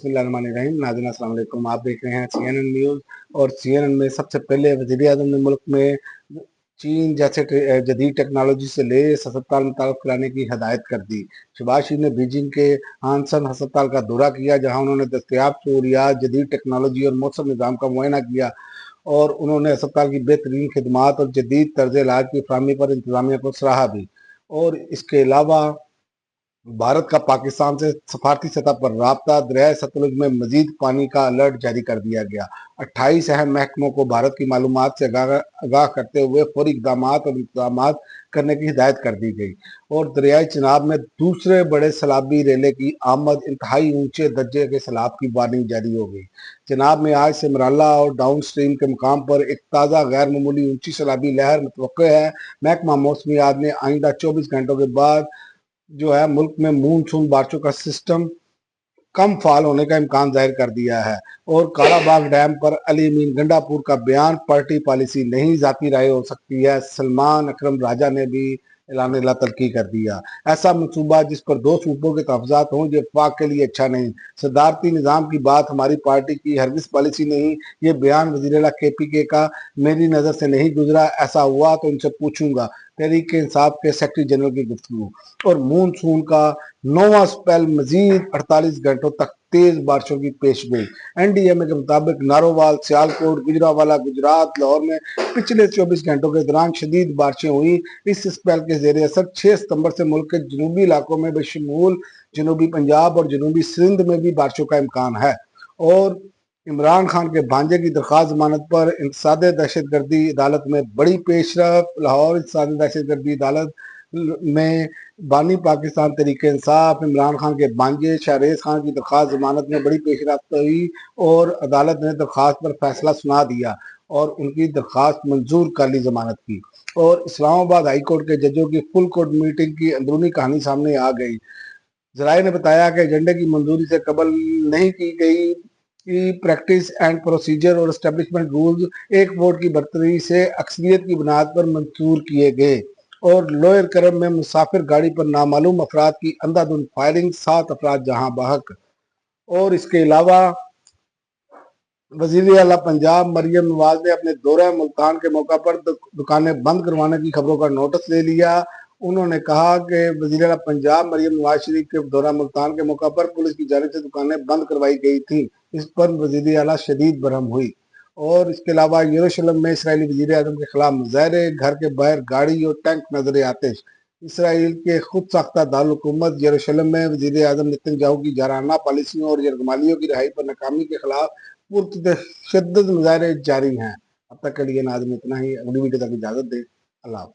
बिस्मिल्लाहिर्रहमानिर्रहीम। नाज़रीन अस्सलाम वालेकुम। आप देख रहे हैं CNN न्यूज़। और CNN में सबसे पहले वज़ीर आज़म ने मुल्क में चीन जैसे जदीद टेक्नोलॉजी से लेस अस्पताल मुतारफ़ कराने की हदायत कर दी। शहबाज शरीफ ने बीजिंग के हानसन अस्पताल का दौरा किया, जहां उन्होंने दस्तयाब सहूलियात, जदीद टेक्नोलॉजी और मौसम निज़ाम का मुआयना किया और उन्होंने अस्पताल की बेहतरीन खिदमात और जदीद तर्ज इलाज की फराहमी पर इंतज़ामिया को सराहा भी। और इसके अलावा भारत का पाकिस्तान से सफारती सतह पर राब्ता, दरियाए सतलुज में मजीद पानी का अलर्ट जारी कर दिया गया। 28 अहम महकमों को भारत की मालूमात से आगाह करते हुए फौरी इक़दाम और इंतजाम करने की हिदायत कर दी गई। और दरियाई चिनाब में दूसरे बड़े सैलाबी रेले की आमद, इंतहाई ऊंचे दर्जे के सैलाब की वार्निंग जारी हो गई। चिनाब में आज से मराला और डाउन स्ट्रीम के मुकाम पर एक ताज़ा गैर मामूली ऊंची सैलाबी लहर मुतवक्किल है। महकमा मौसमियात ने आइंदा 24 घंटों के बाद मुल्क में मानसून बारिशों का सिस्टम कम फाल होने का इम्कान जाहिर कर दिया है। और कालाबाग डैम पर अली अमीन गंडापुर का बयान, पार्टी पॉलिसी नहीं जाती राय हो सकती है। सलमान अकरम राजा ने भी ऐलान तल्की कर दिया। ऐसा मनसूबा जिस पर दो सूबों के तहफ़्फ़ुज़ात हों, ये वफाक के लिए अच्छा नहीं। सदारती निज़ाम की बात हमारी पार्टी की हरगिज़ पॉलिसी नहीं। ये बयान वज़ीर KPK का मेरी नज़र से नहीं गुजरा। ऐसा हुआ तो इनसे पूछूंगा। तहरीक इंसाफ के सेक्रेटरी जनरल की गुफ्तगू। और मानसून का 9वां स्पेल मजीद 48 घंटों तक तेज बारिशों की पेशगोई। NDMA के मुताबिक नारोवाल, सियालकोट, गुजरावाला, गुजरात, लाहौर में पिछले 24 घंटों के दौरान शदीद बारिशें हुई। इस स्पेल के ज़ेर असर 6 सितंबर से मुल्क के जनूबी इलाकों में बशमूल जनूबी पंजाब और जनूबी सिंध में भी बारिशों का इम्कान है। और इमरान खान के भांजे की दरख्वास्त जमानत पर इंसदाद दहशतगर्दी अदालत में बड़ी पेशरफ। लाहौर इंसदाद दहशतगर्दी अदालत में बानी पाकिस्तान तहरीक इंसाफ इमरान खान के भांजे शाहरेज खान की दरख्वास्त जमानत में बड़ी पेशरफ्त हुई और अदालत ने दरख्वास्त पर फैसला सुना दिया और उनकी दरख्वास्त मंजूर कर ली जमानत की। और इस्लामाबाद हाई कोर्ट के जजों की फुल कोर्ट मीटिंग की अंदरूनी कहानी सामने आ गई। जराये ने बताया कि एजेंडे की मंजूरी से कबल नहीं की गई की प्रैक्टिस एंड प्रोसीजर और एस्टेब्लिशमेंट रूल्स एक वोट की बरतरी से अक्सरियत की बुनियाद पर मंजूर किए गए। और लोअर करम में मुसाफिर गाड़ी पर नामालूम अफराद की अंधाधुंध फायरिंग, 7 अफराद जहां बहक। और इसके अलावा वजीर आला पंजाब मरियम नवाज ने अपने दौरा मुल्तान के मौका पर दुकानें बंद करवाने की खबरों का नोटिस ले लिया। उन्होंने कहा कि वजीर आला पंजाब मरियम नवाज शरीफ के दौरा मुल्तान के मौका पर पुलिस की जानिब से दुकानें बंद करवाई गई थी। इस पर वजीर आला शदीद बरहम हुई। और इसके अलावा यरूशलेम में इसराइली वजीर आज़म के खिलाफ मुजाहरे, घर के बाहर गाड़ी और टैंक नजर आतिश। इसराइल के खुद साख्ता दारुल हुकूमत यरूशलेम में वजीर आज़म नेतन्याहू की जाराना पॉलिसियों और यरगमालियों की रिहाई पर नाकामी के खिलाफ पुरतशद्दुद मुजाहरे जारी हैं। अब तक के लिए नाज़रीन इतना ही। अगली वीडियो तक इजाज़त दें। अल्लाह।